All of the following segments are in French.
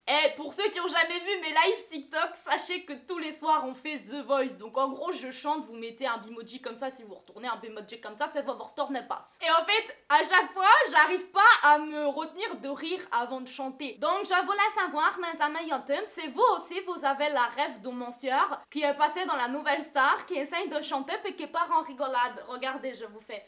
Et pour ceux qui ont jamais vu mes lives TikTok, sachez que tous les soirs on fait The Voice. Donc en gros je chante, vous mettez un bimoji comme ça, si vous retournez un bimoji comme ça va vous retourner passe. Et en fait, à chaque fois, j'arrive pas à me retenir de rire avant de chanter. Donc je voulais savoir, mes amis YouTube, si vous aussi vous avez la rêve de mon sieur qui est passé dans la nouvelle star, qui essaye de chanter puis qui part en rigolade. Regardez, je vous fais...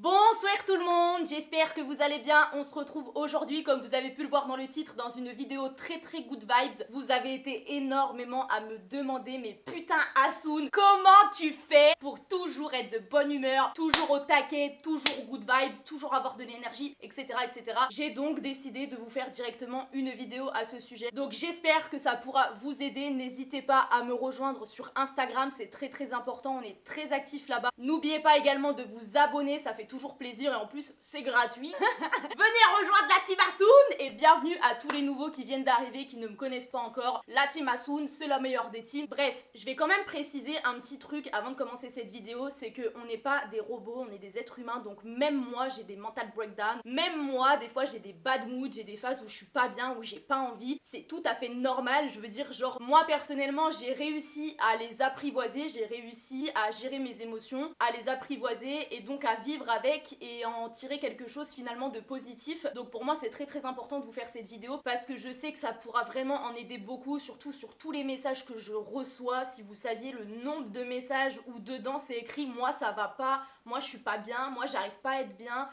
Bonsoir tout le monde, j'espère que vous allez bien. On se retrouve aujourd'hui, comme vous avez pu le voir dans le titre, dans une vidéo très good vibes. Vous avez été énormément à me demander, mais putain Hasoun, comment tu fais pour toujours être de bonne humeur, toujours au taquet, toujours good vibes, toujours avoir de l'énergie, etc. etc. J'ai donc décidé de vous faire directement une vidéo à ce sujet. Donc j'espère que ça pourra vous aider. N'hésitez pas à me rejoindre sur Instagram, c'est très important, on est très actifs là-bas. N'oubliez pas également de vous abonner, ça fait toujours plaisir et en plus c'est gratuit. Venez rejoindre la team Hasoun et bienvenue à tous les nouveaux qui viennent d'arriver, qui ne me connaissent pas encore. La team Hasoun, c'est la meilleure des teams. Bref, je vais quand même préciser un petit truc avant de commencer cette vidéo, c'est que on n'est pas des robots, on est des êtres humains, donc même moi j'ai des mental breakdowns, même moi des fois j'ai des bad moods, j'ai des phases où je suis pas bien, où j'ai pas envie, c'est tout à fait normal. Je veux dire, genre moi personnellement j'ai réussi à les apprivoiser, j'ai réussi à gérer mes émotions, à les apprivoiser et donc à vivre avec et en tirer quelque chose finalement de positif. Donc pour moi c'est très important de vous faire cette vidéo parce que je sais que ça pourra vraiment en aider beaucoup, surtout sur tous les messages que je reçois. Si vous saviez le nombre de messages où dedans c'est écrit moi ça va pas, moi je suis pas bien, moi j'arrive pas à être bien.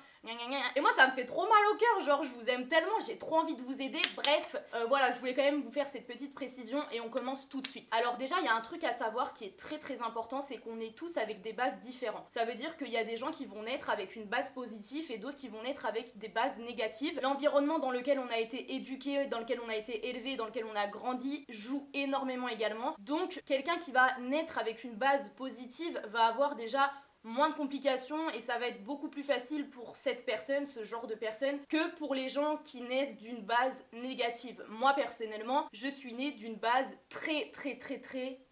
Et moi ça me fait trop mal au cœur, genre je vous aime tellement, j'ai trop envie de vous aider. Bref, voilà, je voulais quand même vous faire cette petite précision et on commence tout de suite. Alors déjà il y a un truc à savoir qui est très important, c'est qu'on est tous avec des bases différentes. Ça veut dire qu'il y a des gens qui vont naître avec une base positive et d'autres qui vont naître avec des bases négatives. L'environnement dans lequel on a été éduqué, dans lequel on a été élevé, dans lequel on a grandi joue énormément également. Donc quelqu'un qui va naître avec une base positive va avoir déjà moins de complications et ça va être beaucoup plus facile pour cette personne, ce genre de personne, que pour les gens qui naissent d'une base négative. Moi personnellement, je suis née d'une base très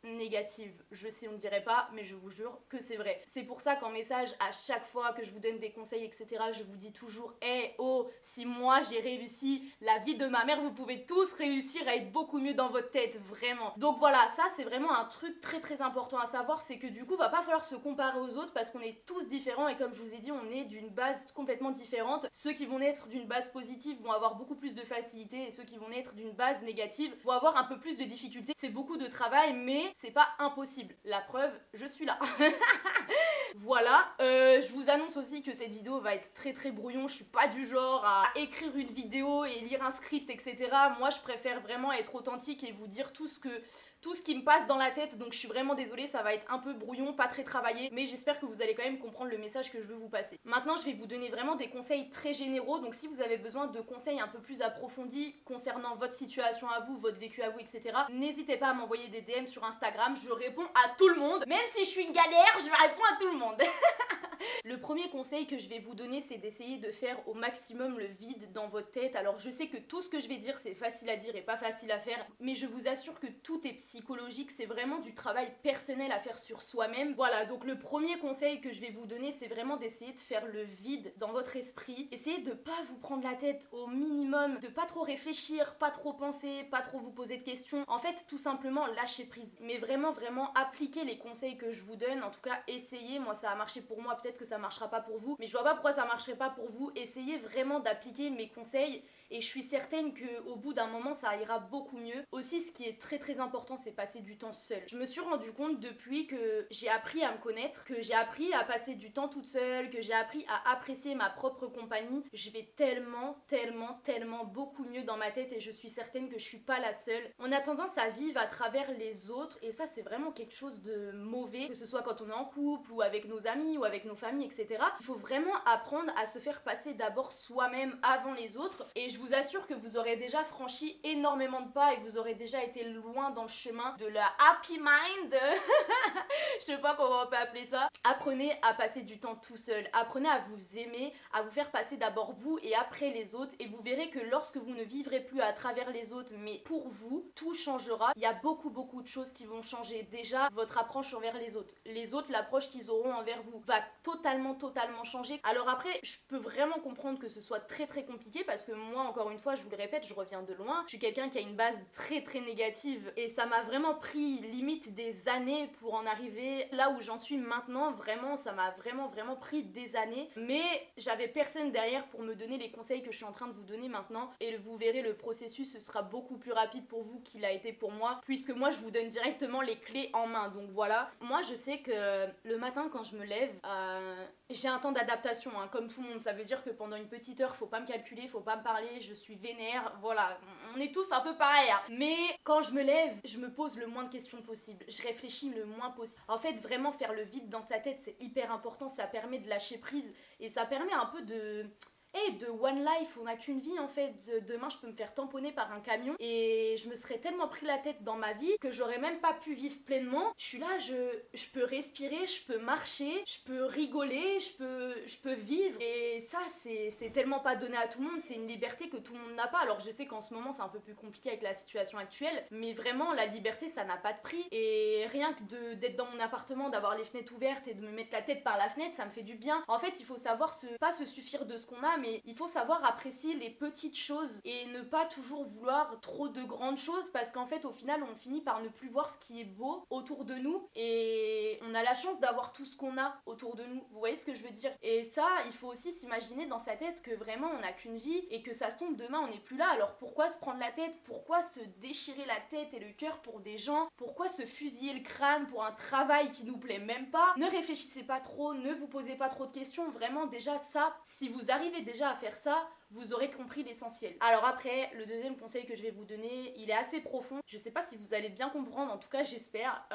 négative. Je sais, on ne dirait pas, mais je vous jure que c'est vrai. C'est pour ça qu'en message, à chaque fois que je vous donne des conseils, etc., je vous dis toujours hey, oh, si moi j'ai réussi la vie de ma mère, vous pouvez tous réussir à être beaucoup mieux dans votre tête, vraiment. Donc voilà, ça c'est vraiment un truc très important à savoir, c'est que du coup, va pas falloir se comparer aux autres parce qu'on est tous différents et comme je vous ai dit, on est d'une base complètement différente. Ceux qui vont naître d'une base positive vont avoir beaucoup plus de facilité et ceux qui vont naître d'une base négative vont avoir un peu plus de difficultés. C'est beaucoup de travail, mais c'est pas impossible. La preuve, je suis là. Voilà, je vous annonce aussi que cette vidéo va être très brouillon. Je suis pas du genre à écrire une vidéo et lire un script, etc. Moi, je préfère vraiment être authentique et vous dire tout ce qui me passe dans la tête. Donc je suis vraiment désolée, ça va être un peu brouillon, pas très travaillé, mais j'espère que vous allez quand même comprendre le message que je veux vous passer. Maintenant, je vais vous donner vraiment des conseils très généraux. Donc si vous avez besoin de conseils un peu plus approfondis concernant votre situation à vous, votre vécu à vous, etc., n'hésitez pas à m'envoyer des DM sur Instagram. Je réponds à tout le monde. Même si je suis une galère, je réponds à tout le monde. Le premier conseil que je vais vous donner, c'est d'essayer de faire au maximum le vide dans votre tête. Alors je sais que tout ce que je vais dire, c'est facile à dire et pas facile à faire, mais je vous assure que tout est psychologique, c'est vraiment du travail personnel à faire sur soi-même. Voilà, donc le premier conseil que je vais vous donner, c'est vraiment d'essayer de faire le vide dans votre esprit. Essayez de pas vous prendre la tête au minimum, de pas trop réfléchir, pas trop penser, pas trop vous poser de questions. En fait, tout simplement lâcher prise. Mais vraiment appliquez les conseils que je vous donne. En tout cas, essayez. Moi, ça a marché pour moi, peut-être que ça marchera pas pour vous, mais je vois pas pourquoi ça marcherait pas pour vous. Essayez vraiment d'appliquer mes conseils et je suis certaine qu'au bout d'un moment ça ira beaucoup mieux. Aussi, ce qui est très important, c'est passer du temps seul. Je me suis rendu compte depuis que j'ai appris à me connaître, que j'ai appris à passer du temps toute seule, que j'ai appris à apprécier ma propre compagnie, je vais tellement beaucoup mieux dans ma tête et je suis certaine que je suis pas la seule. On a tendance à vivre à travers les autres et ça c'est vraiment quelque chose de mauvais, que ce soit quand on est en couple ou avec nos amis ou avec nos familles, etc. Il faut vraiment apprendre à se faire passer d'abord soi-même avant les autres et je vous vous assure que vous aurez déjà franchi énormément de pas et vous aurez déjà été loin dans le chemin de la happy mind. Je sais pas comment on peut appeler ça. Apprenez à passer du temps tout seul. Apprenez à vous aimer, à vous faire passer d'abord vous et après les autres. Et vous verrez que lorsque vous ne vivrez plus à travers les autres, mais pour vous, tout changera. Il y a beaucoup de choses qui vont changer. Déjà, votre approche envers les autres. Les autres, l'approche qu'ils auront envers vous va totalement changer. Alors après, je peux vraiment comprendre que ce soit très compliqué parce que moi, encore une fois, je vous le répète, je reviens de loin. Je suis quelqu'un qui a une base très négative et ça m'a vraiment pris limite des années pour en arriver là où j'en suis maintenant. Vraiment, ça m'a vraiment pris des années. Mais j'avais personne derrière pour me donner les conseils que je suis en train de vous donner maintenant. Et vous verrez, le processus ce sera beaucoup plus rapide pour vous qu'il a été pour moi, puisque moi je vous donne directement les clés en main. Donc voilà, moi je sais que le matin quand je me lève, j'ai un temps d'adaptation, hein, comme tout le monde. Ça veut dire que pendant une petite heure, faut pas me calculer, faut pas me parler, je suis vénère, voilà, on est tous un peu pareil. Hein. Mais quand je me lève, je me pose le moins de questions possible, je réfléchis le moins possible. En fait, vraiment faire le vide dans sa tête, c'est hyper important, ça permet de lâcher prise et ça permet un peu de one life, on n'a qu'une vie en fait. Demain je peux me faire tamponner par un camion et je me serais tellement pris la tête dans ma vie que j'aurais même pas pu vivre pleinement. Je suis là, je peux respirer, je peux marcher, je peux rigoler, je peux vivre. Et ça c'est tellement pas donné à tout le monde, c'est une liberté que tout le monde n'a pas. Alors je sais qu'en ce moment c'est un peu plus compliqué avec la situation actuelle, mais vraiment la liberté ça n'a pas de prix. Et rien que d'être dans mon appartement, d'avoir les fenêtres ouvertes et de me mettre la tête par la fenêtre, ça me fait du bien. En fait il faut savoir pas se suffire de ce qu'on a, mais il faut savoir apprécier les petites choses et ne pas toujours vouloir trop de grandes choses parce qu'en fait au final on finit par ne plus voir ce qui est beau autour de nous et on a la chance d'avoir tout ce qu'on a autour de nous, vous voyez ce que je veux dire? Et ça, il faut aussi s'imaginer dans sa tête que vraiment on n'a qu'une vie et que ça se tombe demain on n'est plus là, alors pourquoi se prendre la tête? Pourquoi se déchirer la tête et le cœur pour des gens? Pourquoi se fusiller le crâne pour un travail qui nous plaît même pas? Ne réfléchissez pas trop, ne vous posez pas trop de questions, vraiment déjà ça, si vous arrivez déjà à faire ça, vous aurez compris l'essentiel. Alors après, le deuxième conseil que je vais vous donner, il est assez profond. Je sais pas si vous allez bien comprendre, en tout cas j'espère.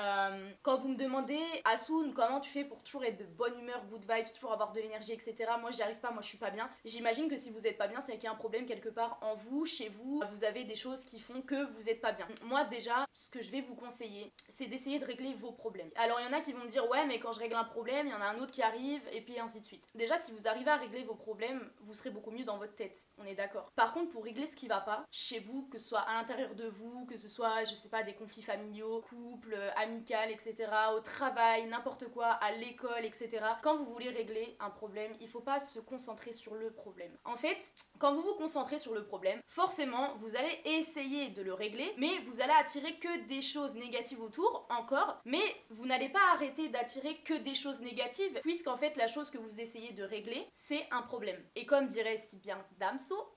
Quand vous me demandez, Assoun, comment tu fais pour toujours être de bonne humeur, good vibes, toujours avoir de l'énergie, etc. Moi j'y arrive pas, moi je suis pas bien. J'imagine que si vous êtes pas bien, c'est qu'il y a un problème quelque part en vous, chez vous. Vous avez des choses qui font que vous êtes pas bien. Moi déjà, ce que je vais vous conseiller, c'est d'essayer de régler vos problèmes. Alors il y en a qui vont me dire, ouais mais quand je règle un problème, il y en a un autre qui arrive, et puis ainsi de suite. Déjà si vous arrivez à régler vos problèmes, vous serez beaucoup mieux dans votre tête, on est d'accord. Par contre, pour régler ce qui va pas chez vous, que ce soit à l'intérieur de vous, que ce soit, je sais pas, des conflits familiaux, couple, amical, etc., au travail, n'importe quoi, à l'école, etc., quand vous voulez régler un problème, il faut pas se concentrer sur le problème. En fait, quand vous vous concentrez sur le problème, forcément, vous allez essayer de le régler, mais vous allez attirer que des choses négatives autour, encore, mais vous n'allez pas arrêter d'attirer que des choses négatives, puisqu'en fait, la chose que vous essayez de régler, c'est un problème. Et comme dirait si bien Damso,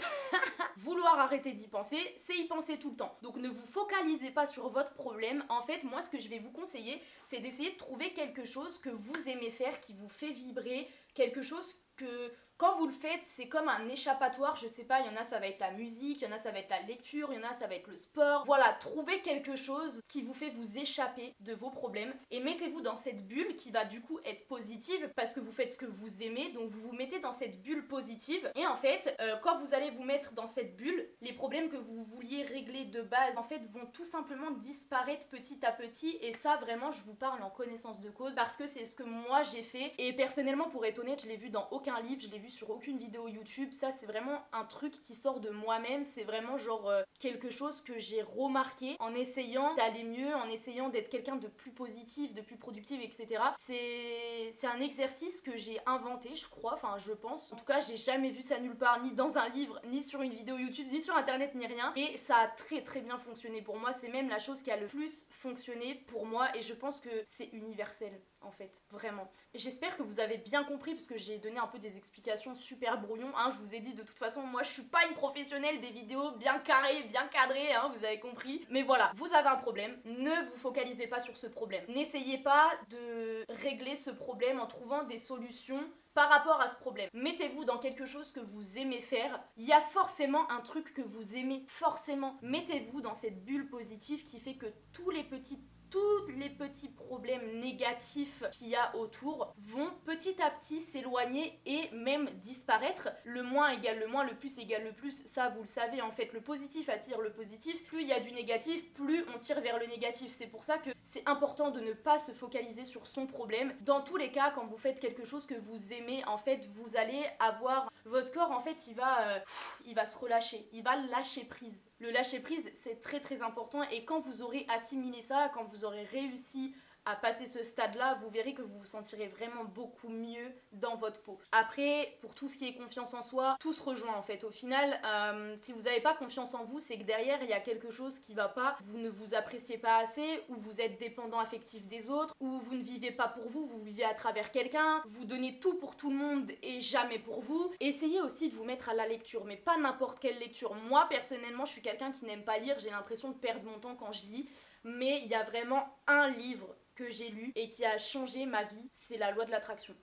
vouloir arrêter d'y penser, c'est y penser tout le temps. Donc ne vous focalisez pas sur votre problème. En fait, moi, ce que je vais vous conseiller, c'est d'essayer de trouver quelque chose que vous aimez faire, qui vous fait vibrer, quelque chose que quand vous le faites, c'est comme un échappatoire, je sais pas, il y en a ça va être la musique, il y en a ça va être la lecture, il y en a ça va être le sport. Voilà, trouvez quelque chose qui vous fait vous échapper de vos problèmes et mettez-vous dans cette bulle qui va du coup être positive parce que vous faites ce que vous aimez, donc vous vous mettez dans cette bulle positive et en fait, quand vous allez vous mettre dans cette bulle, les problèmes que vous vouliez régler de base, en fait, vont tout simplement disparaître petit à petit et ça, vraiment, je vous parle en connaissance de cause parce que c'est ce que moi j'ai fait et personnellement, pour être honnête, je l'ai vu dans aucun livre, je l'ai vu sur aucune vidéo YouTube, ça c'est vraiment un truc qui sort de moi-même, c'est vraiment genre quelque chose que j'ai remarqué en essayant d'aller mieux, en essayant d'être quelqu'un de plus positif, de plus productif, etc. C'est un exercice que j'ai inventé, je crois, enfin je pense. En tout cas, j'ai jamais vu ça nulle part, ni dans un livre, ni sur une vidéo YouTube, ni sur internet, ni rien. Et ça a très bien fonctionné pour moi, c'est même la chose qui a le plus fonctionné pour moi et je pense que c'est universel. En fait, vraiment. J'espère que vous avez bien compris parce que j'ai donné un peu des explications super brouillons, hein. Je vous ai dit de toute façon, moi je suis pas une professionnelle des vidéos bien carrées, bien cadrées, hein, vous avez compris. Mais voilà, vous avez un problème, ne vous focalisez pas sur ce problème. N'essayez pas de régler ce problème en trouvant des solutions par rapport à ce problème. Mettez-vous dans quelque chose que vous aimez faire. Il y a forcément un truc que vous aimez, forcément. Mettez-vous dans cette bulle positive qui fait que tous les petits tous les petits problèmes négatifs qu'il y a autour vont petit à petit s'éloigner et même disparaître. Le moins égale le moins, le plus égale le plus, ça vous le savez en fait, le positif attire le positif, plus il y a du négatif, plus on tire vers le négatif. C'est pour ça que c'est important de ne pas se focaliser sur son problème. Dans tous les cas, quand vous faites quelque chose que vous aimez, en fait, vous allez avoir... Votre corps, en fait, il va se relâcher, il va lâcher prise. Le lâcher prise, c'est très très important et quand vous aurez assimilé ça, quand vous aurez réussi à passer ce stade-là, vous verrez que vous vous sentirez vraiment beaucoup mieux dans votre peau. Après, pour tout ce qui est confiance en soi, tout se rejoint en fait. Au final, si vous n'avez pas confiance en vous, c'est que derrière, il y a quelque chose qui va pas. Vous ne vous appréciez pas assez, ou vous êtes dépendant affectif des autres, ou vous ne vivez pas pour vous, vous vivez à travers quelqu'un, vous donnez tout pour tout le monde et jamais pour vous. Essayez aussi de vous mettre à la lecture, mais pas n'importe quelle lecture. Moi, personnellement, je suis quelqu'un qui n'aime pas lire, j'ai l'impression de perdre mon temps quand je lis, mais il y a vraiment un livre que j'ai lu et qui a changé ma vie, c'est La Loi de l'Attraction.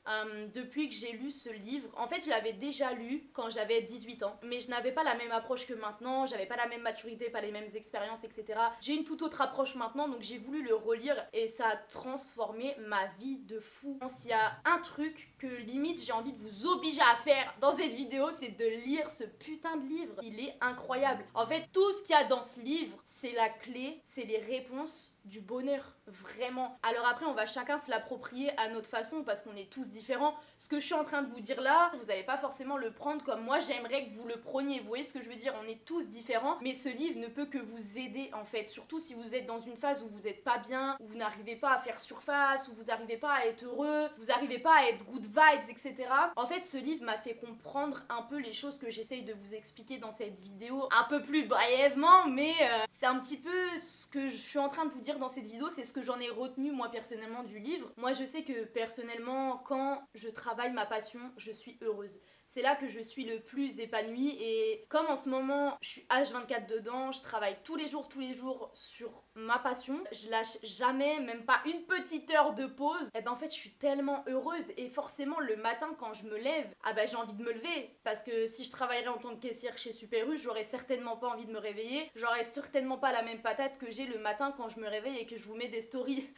Depuis que j'ai lu ce livre, en fait je l'avais déjà lu quand j'avais 18 ans, mais je n'avais pas la même approche que maintenant, j'avais pas la même maturité, pas les mêmes expériences, etc. J'ai une toute autre approche maintenant, donc j'ai voulu le relire et ça a transformé ma vie de fou. S'il y a un truc que limite j'ai envie de vous obliger à faire dans cette vidéo, c'est de lire ce putain de livre. Il est incroyable. En fait, tout ce qu'il y a dans ce livre, c'est la clé, c'est les réponses du bonheur, vraiment. Alors après, on va chacun se l'approprier à notre façon parce qu'on est tous différents. Ce que je suis en train de vous dire là, vous n'allez pas forcément le prendre comme moi j'aimerais que vous le preniez. Vous voyez ce que je veux dire? On est tous différents, mais ce livre ne peut que vous aider en fait. Surtout si vous êtes dans une phase où vous n'êtes pas bien, où vous n'arrivez pas à faire surface, où vous n'arrivez pas à être heureux, vous n'arrivez pas à être good vibes, etc. En fait, ce livre m'a fait comprendre un peu les choses que j'essaye de vous expliquer dans cette vidéo, un peu plus brièvement, mais c'est un petit peu ce que je suis en train de vous dire dans cette vidéo, c'est ce que j'en ai retenu moi personnellement du livre. Moi je sais que personnellement quand je travaille ma passion, je suis heureuse. C'est là que je suis le plus épanouie et comme en ce moment je suis H24 dedans, je travaille tous les jours sur ma passion, je lâche jamais, même pas une petite heure de pause, et ben en fait je suis tellement heureuse et forcément le matin quand je me lève, ah ben j'ai envie de me lever parce que si je travaillerais en tant que caissière chez Super U, j'aurais certainement pas envie de me réveiller, j'aurais certainement pas la même patate que j'ai le matin quand je me réveille et que je vous mets des stories.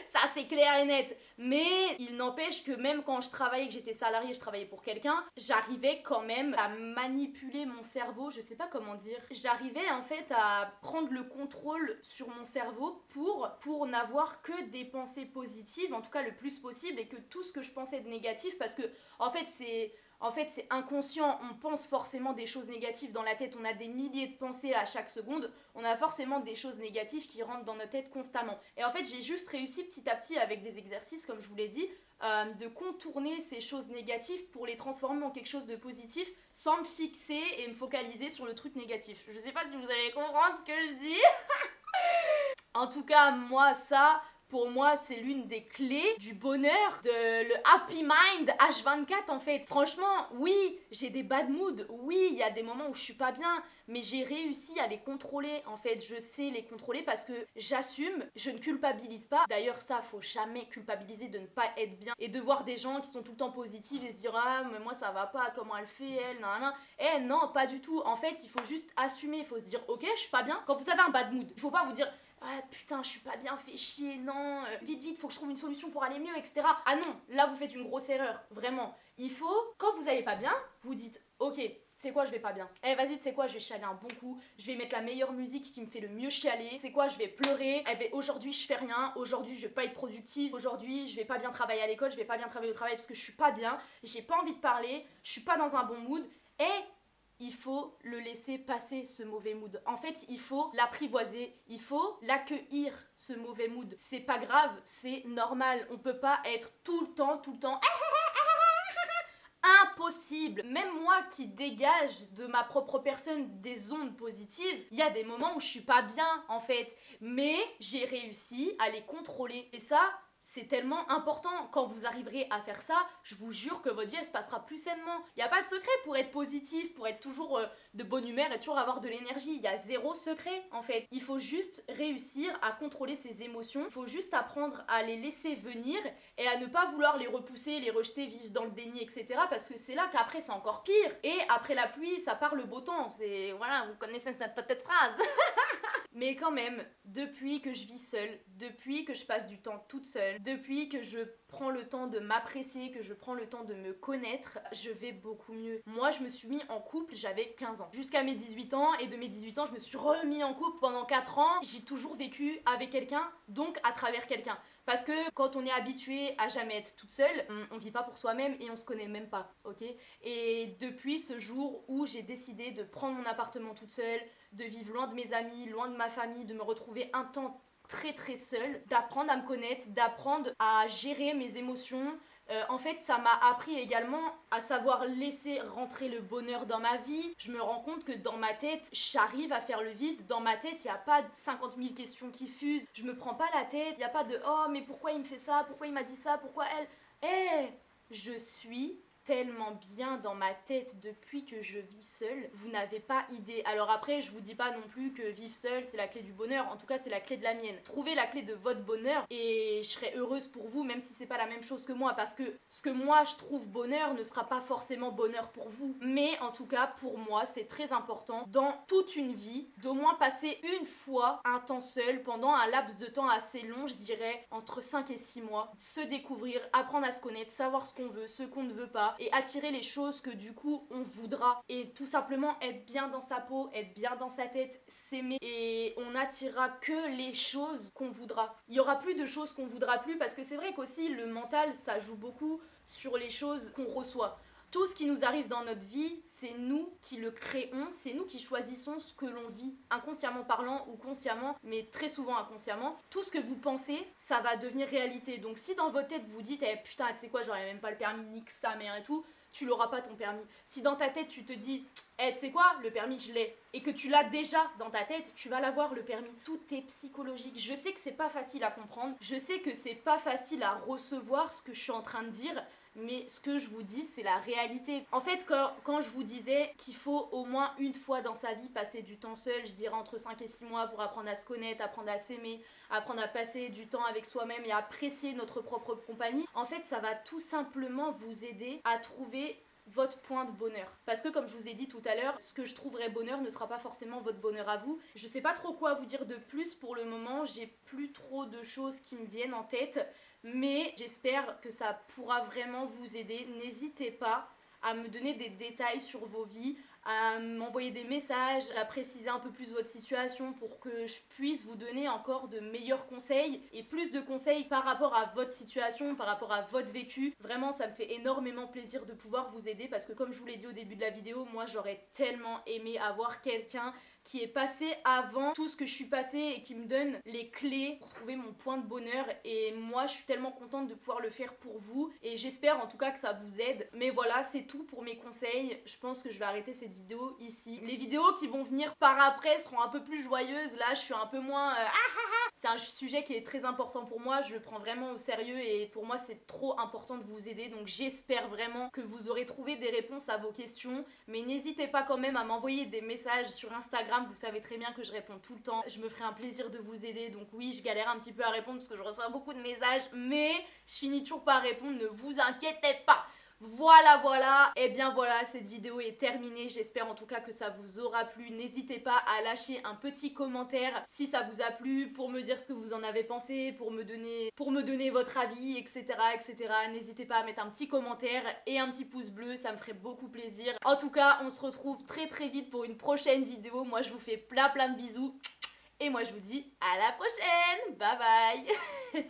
Ça c'est clair et net, mais il n'empêche que même quand je travaillais, que j'étais salariée, je travaillais pour quelqu'un, j'arrivais quand même à manipuler mon cerveau, je sais pas comment dire, j'arrivais en fait à prendre le contrôle sur mon cerveau pour n'avoir que des pensées positives, en tout cas le plus possible, et que tout ce que je pensais de négatif, parce que en fait c'est inconscient, on pense forcément des choses négatives dans la tête, on a des milliers de pensées à chaque seconde, on a forcément des choses négatives qui rentrent dans notre tête constamment. Et en fait, j'ai juste réussi petit à petit avec des exercices, comme je vous l'ai dit, de contourner ces choses négatives pour les transformer en quelque chose de positif sans me fixer et me focaliser sur le truc négatif. Je sais pas si vous allez comprendre ce que je dis. En tout cas, moi, ça... Pour moi, c'est l'une des clés du bonheur, de le happy mind H24 en fait. Franchement, oui, j'ai des bad moods, oui, il y a des moments où je suis pas bien, mais j'ai réussi à les contrôler en fait. Je sais les contrôler parce que j'assume, je ne culpabilise pas. D'ailleurs, ça, faut jamais culpabiliser de ne pas être bien et de voir des gens qui sont tout le temps positifs et se dire ah, mais moi ça va pas, comment elle fait, elle, nan. Eh non, pas du tout. En fait, il faut juste assumer, il faut se dire ok, je suis pas bien. Quand vous avez un bad mood, il faut pas vous dire ah putain je suis pas bien, fait chier, non, vite faut que je trouve une solution pour aller mieux, etc. Ah non, là vous faites une grosse erreur, vraiment. Il faut, quand vous allez pas bien, vous dites ok, c'est quoi je vais pas bien, eh vas-y tu sais quoi, je vais chialer un bon coup, je vais mettre la meilleure musique qui me fait le mieux chialer, c'est quoi je vais pleurer, eh ben aujourd'hui je fais rien, aujourd'hui je vais pas être productive, aujourd'hui je vais pas bien travailler à l'école, je vais pas bien travailler au travail parce que je suis pas bien, j'ai pas envie de parler, je suis pas dans un bon mood, et il faut le laisser passer ce mauvais mood. En fait, il faut l'apprivoiser, il faut l'accueillir ce mauvais mood. C'est pas grave, c'est normal. On peut pas être tout le temps impossible. Même moi qui dégage de ma propre personne des ondes positives, il y a des moments où je suis pas bien en fait, mais j'ai réussi à les contrôler. Et ça, c'est tellement important. Quand vous arriverez à faire ça, je vous jure que votre vie elle se passera plus sainement. Il n'y a pas de secret pour être positif, pour être toujours de bonne humeur et toujours avoir de l'énergie. Il y a zéro secret en fait. Il faut juste réussir à contrôler ses émotions. Il faut juste apprendre à les laisser venir et à ne pas vouloir les repousser, les rejeter, vivre dans le déni, etc. Parce que c'est là qu'après c'est encore pire. Et après la pluie, ça part le beau temps. C'est, voilà, vous connaissez cette petite phrase. Mais quand même, depuis que je vis seule, depuis que je passe du temps toute seule, depuis que je prends le temps de m'apprécier, que je prends le temps de me connaître, je vais beaucoup mieux. Moi, je me suis mis en couple, j'avais 15 ans. Jusqu'à mes 18 ans, et de mes 18 ans, je me suis remis en couple pendant 4 ans. J'ai toujours vécu avec quelqu'un, donc à travers quelqu'un. Parce que quand on est habitué à jamais être toute seule, on vit pas pour soi-même et on se connaît même pas, ok? Et depuis ce jour où j'ai décidé de prendre mon appartement toute seule, de vivre loin de mes amis, loin de ma famille, de me retrouver un temps très très seule, d'apprendre à me connaître, d'apprendre à gérer mes émotions. En fait, ça m'a appris également à savoir laisser rentrer le bonheur dans ma vie. Je me rends compte que dans ma tête, j'arrive à faire le vide. Dans ma tête, il n'y a pas 50 000 questions qui fusent. Je me prends pas la tête. Il n'y a pas de «Oh, mais pourquoi il me fait ça? Pourquoi il m'a dit ça? Pourquoi elle?» Je suis tellement bien dans ma tête depuis que je vis seule, vous n'avez pas idée. Alors après, je vous dis pas non plus que vivre seule c'est la clé du bonheur, en tout cas c'est la clé de la mienne. Trouvez la clé de votre bonheur et je serai heureuse pour vous, même si c'est pas la même chose que moi, parce que ce que moi je trouve bonheur ne sera pas forcément bonheur pour vous. Mais en tout cas, pour moi, c'est très important dans toute une vie d'au moins passer une fois un temps seul pendant un laps de temps assez long, je dirais entre 5 et 6 mois, se découvrir, apprendre à se connaître, savoir ce qu'on veut, ce qu'on ne veut pas, et attirer les choses que du coup on voudra, et tout simplement être bien dans sa peau, être bien dans sa tête, s'aimer, et on n'attirera que les choses qu'on voudra. Il y aura plus de choses qu'on voudra plus, parce que c'est vrai qu'aussi le mental ça joue beaucoup sur les choses qu'on reçoit. Tout ce qui nous arrive dans notre vie, c'est nous qui le créons, c'est nous qui choisissons ce que l'on vit, inconsciemment parlant ou consciemment, mais très souvent inconsciemment. Tout ce que vous pensez, ça va devenir réalité. Donc si dans votre tête vous dites putain, tu sais quoi, j'aurais même pas le permis, nique sa mère et tout, tu l'auras pas ton permis. Si dans ta tête tu te dis tu sais quoi, le permis je l'ai, et que tu l'as déjà dans ta tête, tu vas l'avoir le permis. Tout est psychologique. Je sais que c'est pas facile à comprendre, je sais que c'est pas facile à recevoir ce que je suis en train de dire, mais ce que je vous dis, c'est la réalité. En fait, quand je vous disais qu'il faut au moins une fois dans sa vie passer du temps seul, je dirais entre 5 et 6 mois pour apprendre à se connaître, apprendre à s'aimer, apprendre à passer du temps avec soi-même et à apprécier notre propre compagnie, en fait, ça va tout simplement vous aider à trouver votre point de bonheur. Parce que comme je vous ai dit tout à l'heure, ce que je trouverais bonheur ne sera pas forcément votre bonheur à vous. Je sais pas trop quoi vous dire de plus pour le moment, j'ai plus trop de choses qui me viennent en tête, mais j'espère que ça pourra vraiment vous aider. N'hésitez pas à me donner des détails sur vos vies, à m'envoyer des messages, à préciser un peu plus votre situation pour que je puisse vous donner encore de meilleurs conseils et plus de conseils par rapport à votre situation, par rapport à votre vécu. Vraiment, ça me fait énormément plaisir de pouvoir vous aider parce que comme je vous l'ai dit au début de la vidéo, moi j'aurais tellement aimé avoir quelqu'un qui est passé avant tout ce que je suis passée et qui me donne les clés pour trouver mon point de bonheur, et moi je suis tellement contente de pouvoir le faire pour vous et j'espère en tout cas que ça vous aide. Mais voilà, c'est tout pour mes conseils. Je pense que je vais arrêter cette vidéo ici. Les vidéos qui vont venir par après seront un peu plus joyeuses. Là je suis un peu moins c'est un sujet qui est très important pour moi, je le prends vraiment au sérieux et pour moi c'est trop important de vous aider, donc j'espère vraiment que vous aurez trouvé des réponses à vos questions, mais n'hésitez pas quand même à m'envoyer des messages sur Instagram, vous savez très bien que je réponds tout le temps, je me ferai un plaisir de vous aider, donc oui je galère un petit peu à répondre parce que je reçois beaucoup de messages, mais je finis toujours par répondre, ne vous inquiétez pas. Voilà, et bien voilà, cette vidéo est terminée, j'espère en tout cas que ça vous aura plu. N'hésitez pas à lâcher un petit commentaire si ça vous a plu, pour me dire ce que vous en avez pensé, pour me donner votre avis, etc. N'hésitez pas à mettre un petit commentaire et un petit pouce bleu, ça me ferait beaucoup plaisir. En tout cas, on se retrouve très très vite pour une prochaine vidéo. Moi je vous fais plein de bisous et moi je vous dis à la prochaine, bye bye.